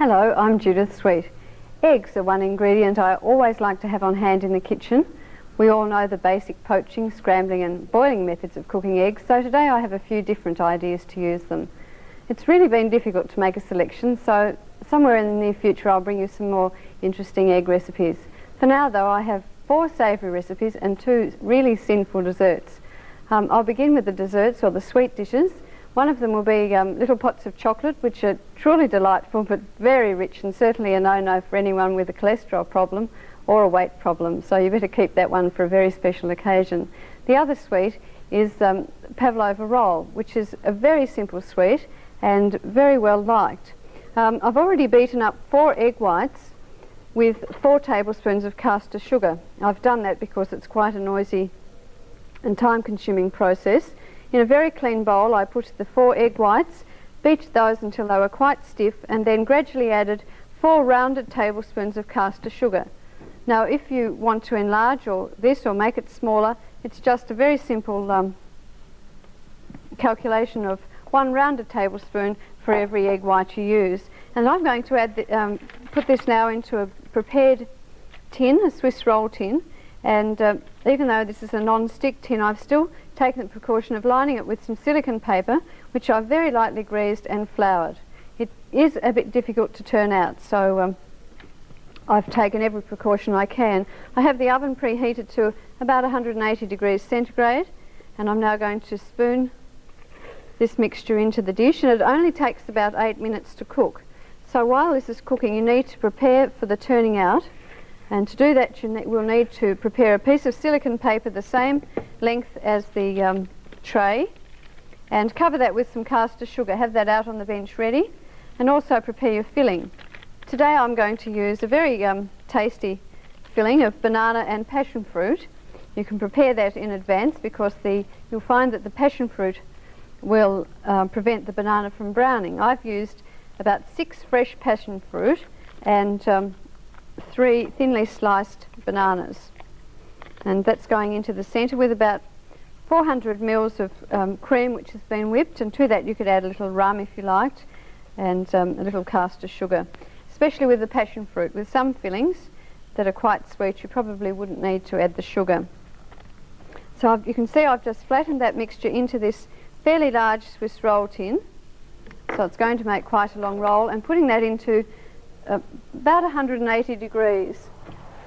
Hello, I'm Judith Sweet. Eggs are one ingredient I always like to have on hand in the kitchen. We all know the basic poaching, scrambling and boiling methods of cooking eggs, so today I have a few different ideas to use them. It's really been difficult to make a selection, so somewhere in the near future I'll bring you some more interesting egg recipes. For now though, I have 4 savoury recipes and 2 really sinful desserts. I'll begin with the desserts, or the sweet dishes. One of them will be little pots of chocolate, which are truly delightful but very rich, and certainly a no-no for anyone with a cholesterol problem or a weight problem, so you better keep that one for a very special occasion. The other sweet is Pavlova Roll, which is a very simple sweet and very well liked. I've already beaten up 4 egg whites with 4 tablespoons of caster sugar. I've done that because it's quite a noisy and time-consuming process. In a very clean bowl, I put the 4 egg whites, beat those until they were quite stiff, and then gradually added 4 rounded tablespoons of caster sugar. Now, if you want to enlarge this or make it smaller, it's just a very simple calculation of 1 rounded tablespoon for every egg white you use. And I'm going to add put this now into a prepared tin, a Swiss roll tin, and even though this is a non-stick tin, I've still taken the precaution of lining it with some silicone paper, which I've very lightly greased and floured. It is a bit difficult to turn out, so I've taken every precaution I can. I have the oven preheated to about 180 degrees centigrade, and I'm now going to spoon this mixture into the dish, and it only takes about 8 minutes to cook. So while this is cooking, you need to prepare for the turning out. And to do that, you will need to prepare a piece of silicone paper the same length as the tray, and cover that with some caster sugar. Have that out on the bench ready, and also prepare your filling. Today I'm going to use a very tasty filling of banana and passion fruit. You can prepare that in advance because you'll find that the passion fruit will prevent the banana from browning. I've used about 6 fresh passion fruit and 3 thinly sliced bananas, and that's going into the centre with about 400 mils of cream which has been whipped, and to that you could add a little rum if you liked, and a little caster sugar. Especially with the passion fruit, with some fillings that are quite sweet, you probably wouldn't need to add the sugar. So you can see I've just flattened that mixture into this fairly large Swiss roll tin, so it's going to make quite a long roll, and putting that into about 180 degrees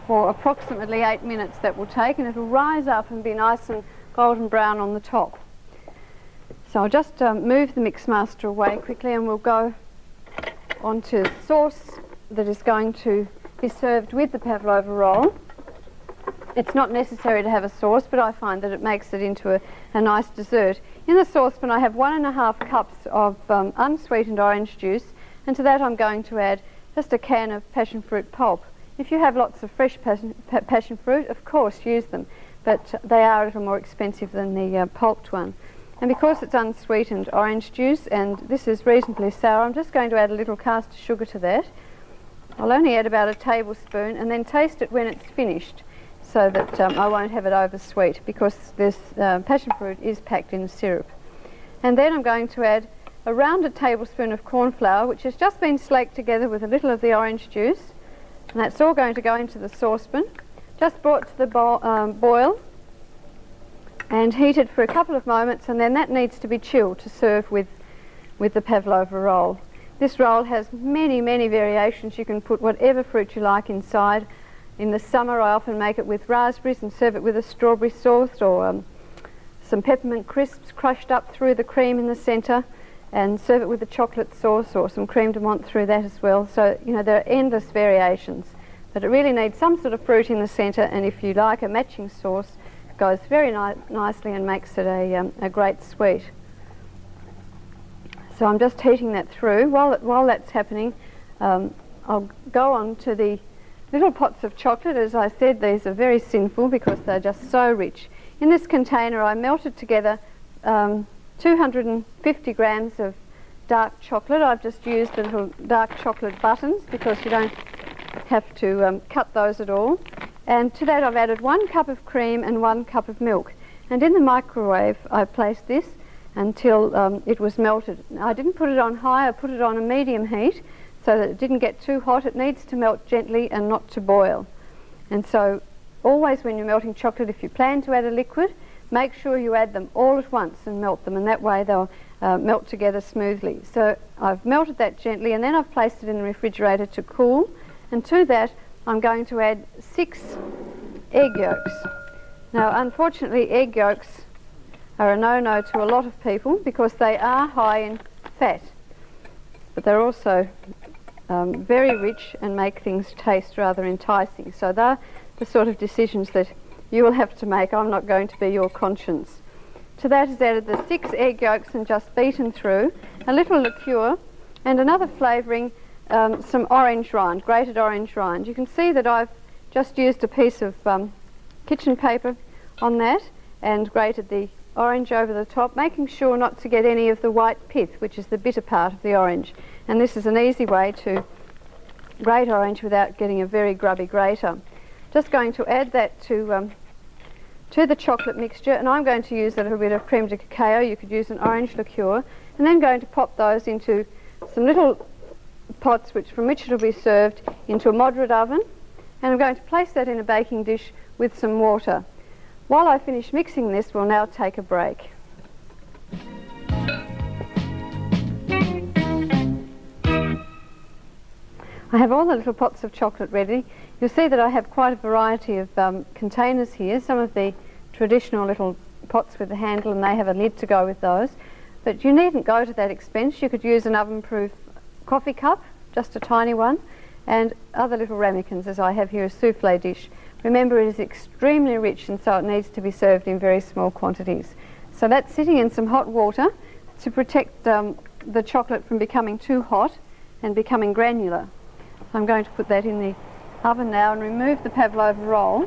for approximately 8 minutes that will take, and it'll rise up and be nice and golden brown on the top. So I'll just move the mixmaster away quickly, and we'll go on to the sauce that is going to be served with the Pavlova roll. It's not necessary to have a sauce, but I find that it makes it into a nice dessert. In the saucepan I have 1½ cups of unsweetened orange juice, and to that I'm going to add just a can of passion fruit pulp. If you have lots of fresh passion fruit, of course use them, but they are a little more expensive than the pulped one. And because it's unsweetened orange juice and this is reasonably sour, I'm just going to add a little caster sugar to that. I'll only add about a tablespoon, and then taste it when it's finished, so that I won't have it over sweet, because this passion fruit is packed in syrup. And then I'm going to add a rounded tablespoon of corn flour, which has just been slaked together with a little of the orange juice, and that's all going to go into the saucepan, just brought to the boil and heated for a couple of moments, and then that needs to be chilled to serve with the Pavlova roll. This roll has many variations. You can put whatever fruit you like inside. In the summer I often make it with raspberries and serve it with a strawberry sauce, or some peppermint crisps crushed up through the cream in the centre, and serve it with a chocolate sauce or some creme de menthe through that as well. So, you know, there are endless variations, but it really needs some sort of fruit in the centre, and if you like a matching sauce, it goes very nicely and makes it a great sweet. So I'm just heating that through. While that's happening, I'll go on to the little pots of chocolate. As I said, these are very sinful because they're just so rich. In this container I melted together 250 grams of dark chocolate. I've just used the little dark chocolate buttons because you don't have to cut those at all. And to that I've added 1 cup of cream and 1 cup of milk. And in the microwave I placed this until it was melted. Now, I didn't put it on high, I put it on a medium heat so that it didn't get too hot. It needs to melt gently and not to boil. And so always when you're melting chocolate, if you plan to add a liquid, make sure you add them all at once and melt them, and that way they'll melt together smoothly. So I've melted that gently, and then I've placed it in the refrigerator to cool, and to that I'm going to add 6 egg yolks. Now unfortunately egg yolks are a no-no to a lot of people because they are high in fat, but they're also very rich and make things taste rather enticing. So they're the sort of decisions that you will have to make. I'm not going to be your conscience. To that is added the 6 egg yolks and just beaten through, a little liqueur and another flavouring, some orange rind, grated orange rind. You can see that I've just used a piece of kitchen paper on that and grated the orange over the top, making sure not to get any of the white pith, which is the bitter part of the orange. And this is an easy way to grate orange without getting a very grubby grater. Just going to add that to the chocolate mixture, and I'm going to use a little bit of creme de cacao. You could use an orange liqueur, and then going to pop those into some little pots from which it will be served into a moderate oven, and I'm going to place that in a baking dish with some water. While I finish mixing this, we'll now take a break. I have all the little pots of chocolate ready. You'll see that I have quite a variety of containers here. Some of the traditional little pots with the handle, and they have a lid to go with those. But you needn't go to that expense. You could use an oven-proof coffee cup, just a tiny one, and other little ramekins, as I have here, a souffle dish. Remember, it is extremely rich, and so it needs to be served in very small quantities. So that's sitting in some hot water to protect the chocolate from becoming too hot and becoming granular. I'm going to put that in the oven now and remove the Pavlova roll,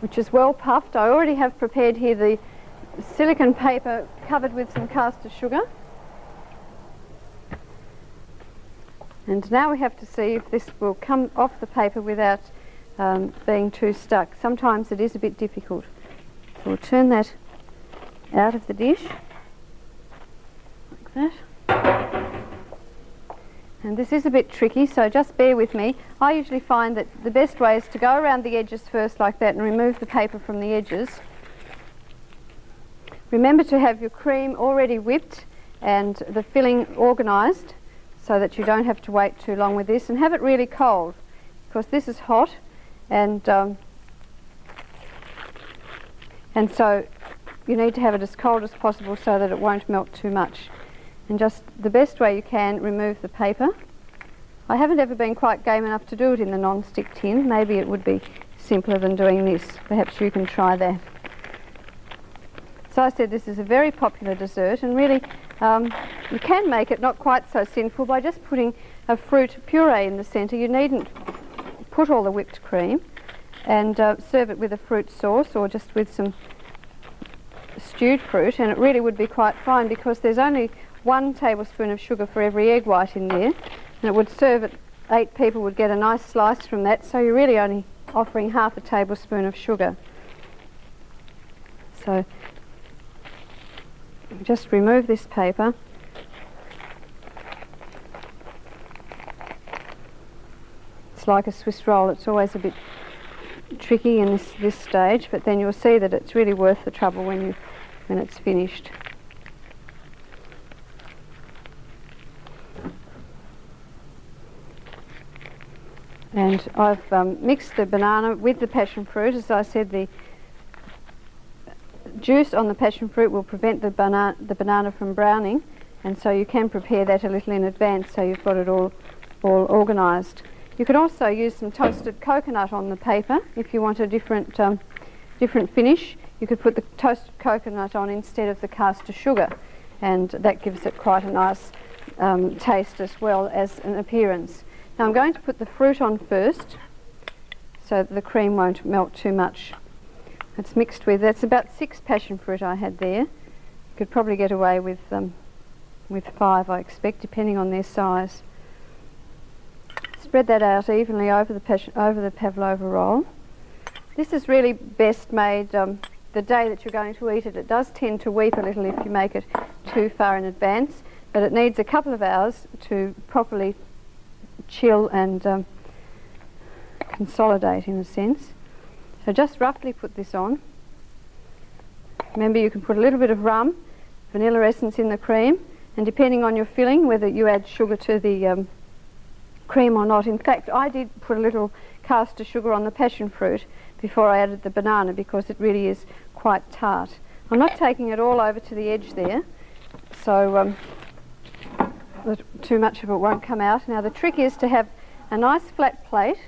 which is well puffed. I already have prepared here the silicone paper covered with some caster sugar. And now we have to see if this will come off the paper without being too stuck. Sometimes it is a bit difficult. So we'll turn that out of the dish, like that. And this is a bit tricky, so just bear with me. I usually find that the best way is to go around the edges first like that and remove the paper from the edges. Remember to have your cream already whipped and the filling organised so that you don't have to wait too long with this, and have it really cold because this is hot, and so you need to have it as cold as possible so that it won't melt too much. And just the best way you can, remove the paper. I haven't ever been quite game enough to do it in the non-stick tin. Maybe it would be simpler than doing this. Perhaps you can try that. So I said this is a very popular dessert, and really you can make it not quite so sinful by just putting a fruit puree in the centre. You needn't put all the whipped cream, and serve it with a fruit sauce or just with some stewed fruit, and it really would be quite fine because there's only 1 tablespoon of sugar for every egg white in there, and it would serve it. 8 people would get a nice slice from that, so you're really only offering half a tablespoon of sugar. So just remove this paper. It's like a Swiss roll. It's always a bit tricky in this stage, but then you'll see that it's really worth the trouble when it's finished. And I've mixed the banana with the passion fruit. As I said, the juice on the passion fruit will prevent the banana from browning, and so you can prepare that a little in advance so you've got it all organised. You could also use some toasted coconut on the paper if you want a different finish. You could put the toasted coconut on instead of the caster sugar, and that gives it quite a nice taste as well as an appearance. Now I'm going to put the fruit on first so that the cream won't melt too much. It's mixed with, that's about 6 passion fruit I had there. You could probably get away with 5, I expect, depending on their size. Spread that out evenly over the Pavlova roll. This is really best made the day that you're going to eat it. It does tend to weep a little if you make it too far in advance. but it needs a couple of hours to properly chill and consolidate in a sense. So just roughly put this on. Remember, you can put a little bit of rum, vanilla essence in the cream, and depending on your filling, whether you add sugar to the cream or not. In fact, I did put a little caster sugar on the passion fruit before I added the banana because it really is quite tart. I'm not taking it all over to the edge there, so too much of it won't come out. Now the trick is to have a nice flat plate,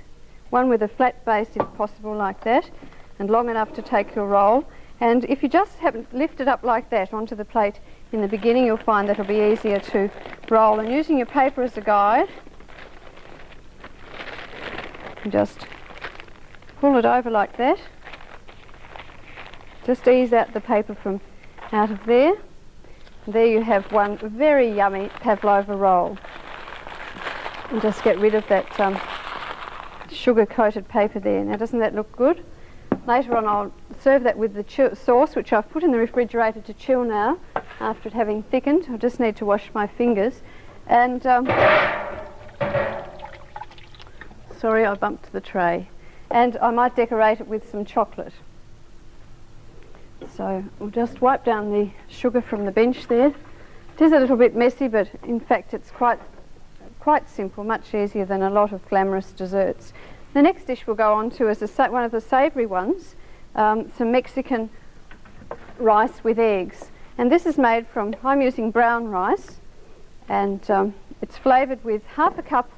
one with a flat base if possible like that, and long enough to take your roll. And if you just lift it up like that onto the plate in the beginning, you'll find that it'll be easier to roll. And using your paper as a guide, just pull it over like that. Just ease out the paper from out of there. There you have one very yummy Pavlova roll. And just get rid of that sugar-coated paper there. Now, doesn't that look good? Later on I'll serve that with the sauce, which I've put in the refrigerator to chill now after it having thickened. I just need to wash my fingers. And sorry, I bumped the tray. And I might decorate it with some chocolate. So we'll just wipe down the sugar from the bench there. It is a little bit messy, but in fact it's quite simple, much easier than a lot of glamorous desserts. The next dish we'll go on to is one of the savoury ones, some Mexican rice with eggs. And this is made from, I'm using brown rice, and it's flavoured with half a cup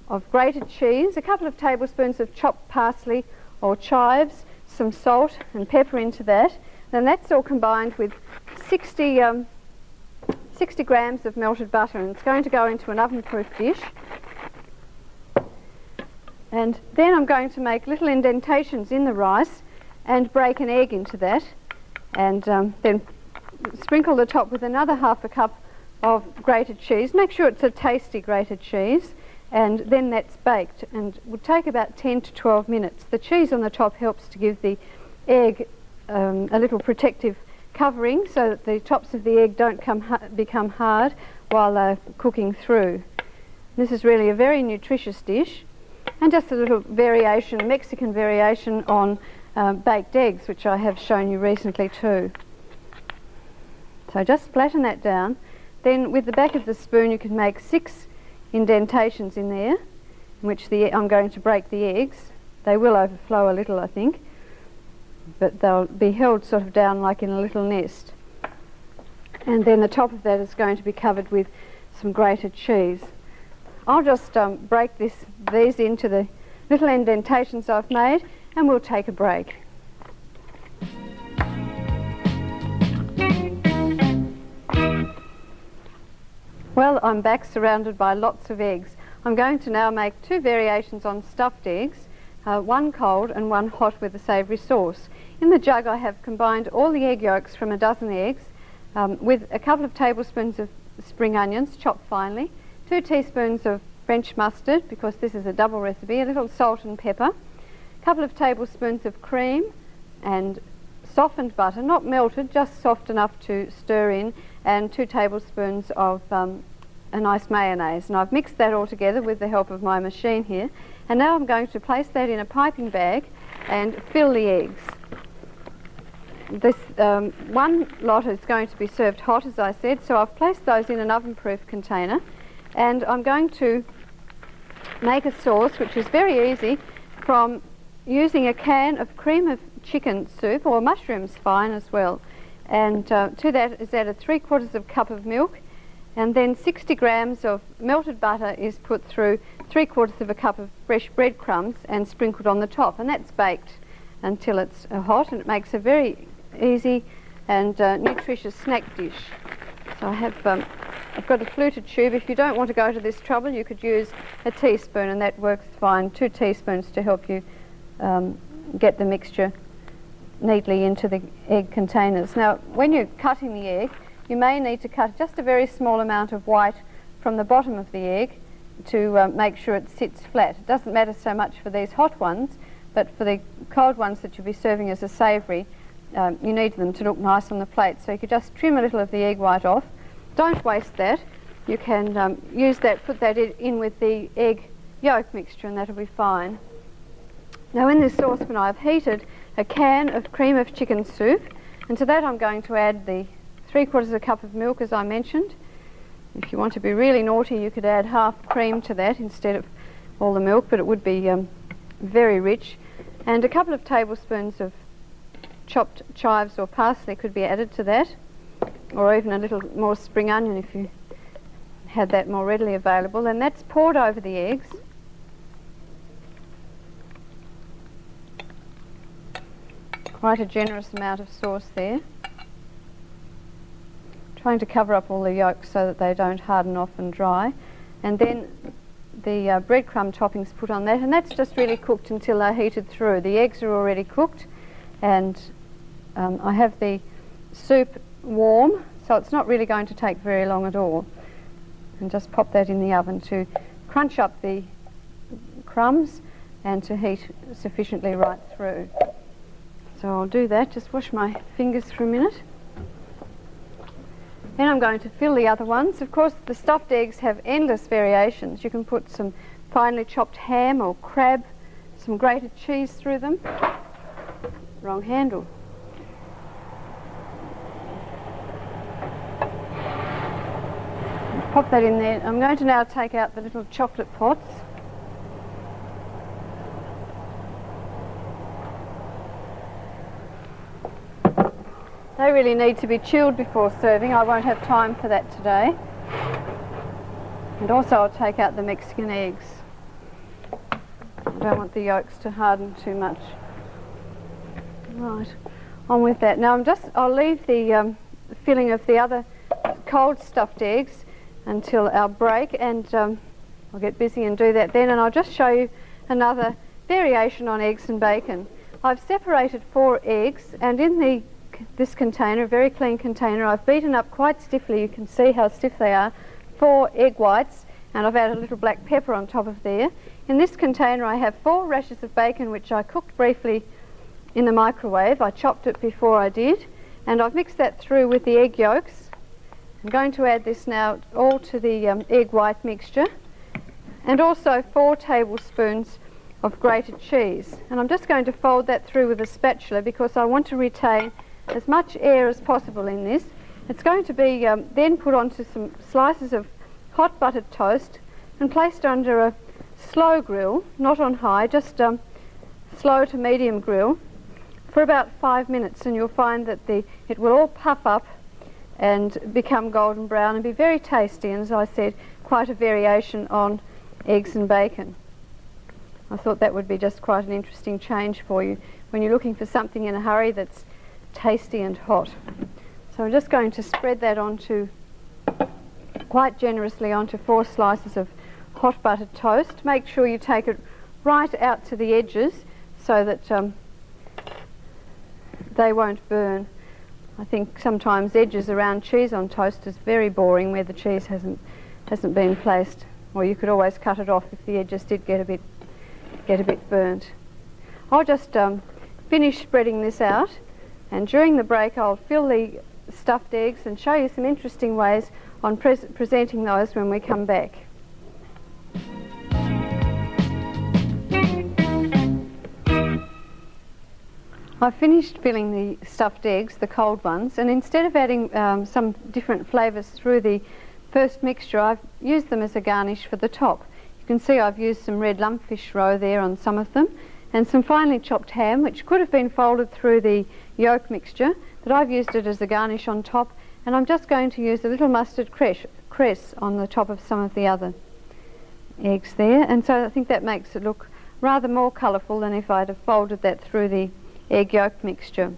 of grated cheese, a couple of tablespoons of chopped parsley or chives, some salt and pepper into that. Then that's all combined with 60 grams of melted butter, and it's going to go into an oven-proof dish. And then I'm going to make little indentations in the rice and break an egg into that, and then sprinkle the top with another half a cup of grated cheese. Make sure it's a tasty grated cheese, and then that's baked, and it will take about 10 to 12 minutes. The cheese on the top helps to give the egg a little protective covering so that the tops of the egg don't become hard while they're cooking through. This is really a very nutritious dish, and just a little variation, Mexican variation on baked eggs, which I have shown you recently too. So just flatten that down. Then with the back of the spoon you can make 6 indentations in there, in which I'm going to break the eggs. They will overflow a little, I think, but they'll be held sort of down like in a little nest. And then the top of that is going to be covered with some grated cheese. I'll just break these into the little indentations I've made, and we'll take a break. Well, I'm back surrounded by lots of eggs. I'm going to now make 2 variations on stuffed eggs, one cold and one hot with a savoury sauce. In the jug I have combined all the egg yolks from a dozen eggs with a couple of tablespoons of spring onions chopped finely, 2 teaspoons of French mustard, because this is a double recipe, a little salt and pepper, a couple of tablespoons of cream and softened butter, not melted, just soft enough to stir in, and 2 tablespoons of a nice mayonnaise. And I've mixed that all together with the help of my machine here. And now I'm going to place that in a piping bag and fill the eggs. This one lot is going to be served hot, as I said, so I've placed those in an oven-proof container, and I'm going to make a sauce which is very easy from using a can of cream of chicken soup, or mushrooms fine as well. And to that is added 3/4 cup of milk, and then 60 grams of melted butter is put through 3/4 cup of fresh breadcrumbs and sprinkled on the top, and that's baked until it's hot, and it makes a very easy and nutritious snack dish. So I've got a fluted tube. If you don't want to go to this trouble, you could use a teaspoon, and that works fine. 2 teaspoons to help you get the mixture neatly into the egg containers. Now, when you're cutting the egg, you may need to cut just a very small amount of white from the bottom of the egg to make sure it sits flat. It doesn't matter so much for these hot ones, but for the cold ones that you'll be serving as a savoury, you need them to look nice on the plate. So you could just trim a little of the egg white off don't waste that. You can use that, put that in with the egg yolk mixture, and that'll be fine. Now in this saucepan I've heated a can of cream of chicken soup, and to that I'm going to add the 3/4 of a cup of milk, as I mentioned. If you want to be really naughty, you could add half cream to that instead of all the milk, but it would be very rich. And a couple of tablespoons of chopped chives or parsley could be added to that, or even a little more spring onion if you had that more readily available. And that's poured over the eggs. Quite a generous amount of sauce there. Trying to cover up all the yolks so that they don't harden off and dry. And then the breadcrumb toppings put on that, and that's just really cooked until they're heated through. The eggs are already cooked, and I have the soup warm, so it's not really going to take very long at all. And just pop that in the oven to crunch up the crumbs and to heat sufficiently right through. So I'll do that, just wash my fingers for a minute. Then I'm going to fill the other ones. Of course, the stuffed eggs have endless variations. You can put some finely chopped ham or crab, some grated cheese through them. Wrong handle. Pop that in there. I'm going to now take out the little chocolate pots. They really need to be chilled before serving. I won't have time for that today. And also I'll take out the Mexican eggs. I don't want the yolks to harden too much. Right, on with that. Now I'll leave the filling of the other cold stuffed eggs until our break, and I'll get busy and do that then, and I'll just show you another variation on eggs and bacon. I've separated 4 eggs, and in this container, a very clean container, I've beaten up quite stiffly, you can see how stiff they are, 4 egg whites, and I've added a little black pepper on top of there. In this container I have 4 rashers of bacon which I cooked briefly in the microwave. I chopped it before I did, and I've mixed that through with the egg yolks. I'm going to add this now all to the egg white mixture, and also 4 tablespoons of grated cheese. And I'm just going to fold that through with a spatula because I want to retain as much air as possible in this. It's going to be then put onto some slices of hot buttered toast and placed under a slow grill, not on high, just slow to medium grill for about 5 minutes, and you'll find that it will all puff up and become golden brown and be very tasty, and as I said, quite a variation on eggs and bacon. I thought that would be just quite an interesting change for you when you're looking for something in a hurry that's tasty and hot. So I'm just going to spread that quite generously onto 4 slices of hot buttered toast. Make sure you take it right out to the edges so that they won't burn. I think sometimes edges around cheese on toast is very boring where the cheese hasn't been placed, or you could always cut it off if the edges did get a bit burnt. I'll just finish spreading this out, and during the break I'll fill the stuffed eggs and show you some interesting ways on presenting those when we come back. I've finished filling the stuffed eggs, the cold ones, and instead of adding some different flavours through the first mixture, I've used them as a garnish for the top. You can see I've used some red lumpfish roe there on some of them, and some finely chopped ham, which could have been folded through the yolk mixture, but I've used it as a garnish on top, and I'm just going to use a little mustard cress on the top of some of the other eggs there, and so I think that makes it look rather more colourful than if I'd have folded that through the egg yolk mixture.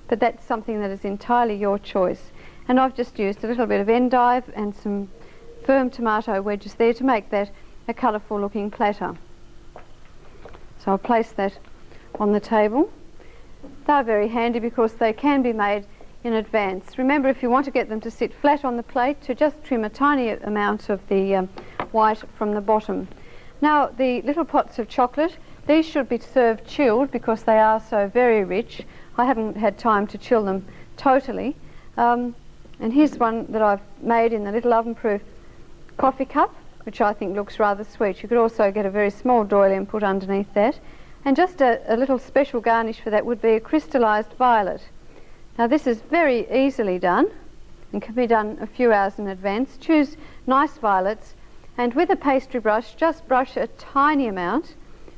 But that's something that is entirely your choice. And I've just used a little bit of endive and some firm tomato wedges there to make that a colourful looking platter. So I'll place that on the table. They're very handy because they can be made in advance. Remember, if you want to get them to sit flat on the plate, to just trim a tiny amount of the white from the bottom. Now the little pots of chocolate, these should be served chilled because they are so very rich. I haven't had time to chill them totally. And here's one that I've made in the little oven-proof coffee cup, which I think looks rather sweet. You could also get a very small doily and put underneath that. And just a little special garnish for that would be a crystallized violet. Now this is very easily done and can be done a few hours in advance. Choose nice violets, and with a pastry brush just brush a tiny amount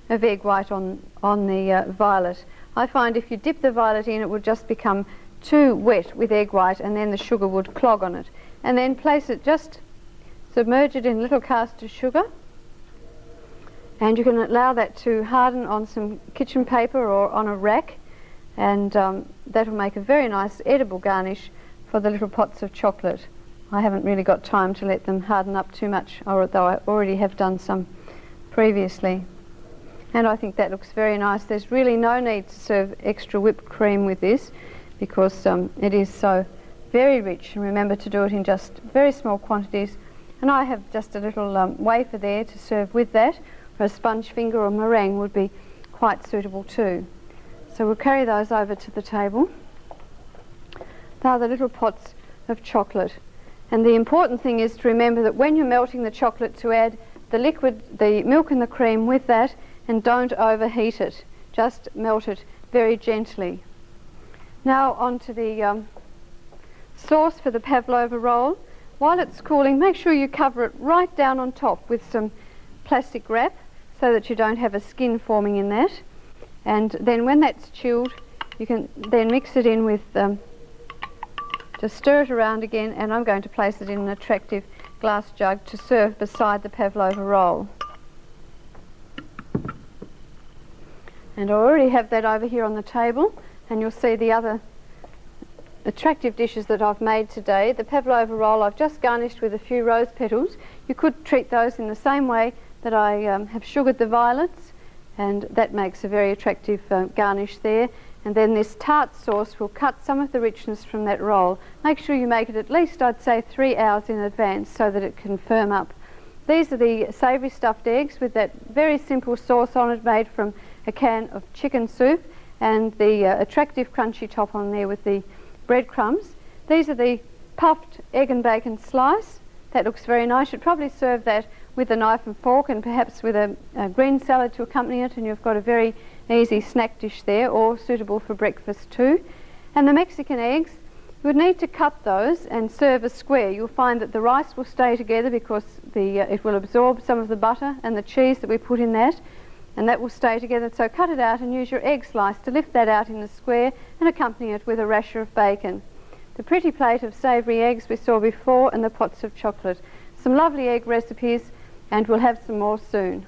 of egg white on the violet. I find if you dip the violet in, it would just become too wet with egg white, and then the sugar would clog on it. And then place it, just submerge it in little caster sugar, and you can allow that to harden on some kitchen paper or on a rack, and that will make a very nice edible garnish for the little pots of chocolate. I haven't really got time to let them harden up too much, although I already have done some previously. And I think that looks very nice. There's really no need to serve extra whipped cream with this, because it is so very rich, and remember to do it in just very small quantities. And I have just a little wafer there to serve with that, or a sponge finger or meringue would be quite suitable too. So we'll carry those over to the table. They are the little pots of chocolate, and the important thing is to remember that when you're melting the chocolate, to add the liquid, the milk and the cream with that, and don't overheat it. Just melt it very gently. Now onto the sauce for the Pavlova roll. While it's cooling, make sure you cover it right down on top with some plastic wrap so that you don't have a skin forming in that. And then when that's chilled, you can then mix it in with, just stir it around again, and I'm going to place it in an attractive glass jug to serve beside the Pavlova roll. And I already have that over here on the table, and you'll see the other attractive dishes that I've made today. The Pavlova roll I've just garnished with a few rose petals. You could treat those in the same way that I have sugared the violets, and that makes a very attractive garnish there. And then this tart sauce will cut some of the richness from that roll. Make sure you make it at least, I'd say, 3 hours in advance so that it can firm up. These are the savoury stuffed eggs with that very simple sauce on it, made from a can of chicken soup, and the attractive crunchy top on there with the breadcrumbs. These are the puffed egg and bacon slice. That looks very nice. You'd probably serve that with a knife and fork, and perhaps with a green salad to accompany it, and you've got a very easy snack dish there, or suitable for breakfast too. And the Mexican eggs, you would need to cut those and serve a square. You'll find that the rice will stay together because it will absorb some of the butter and the cheese that we put in that, and that will stay together. So cut it out and use your egg slice to lift that out in the square and accompany it with a rasher of bacon. The pretty plate of savoury eggs we saw before, and the pots of chocolate. Some lovely egg recipes, and we'll have some more soon.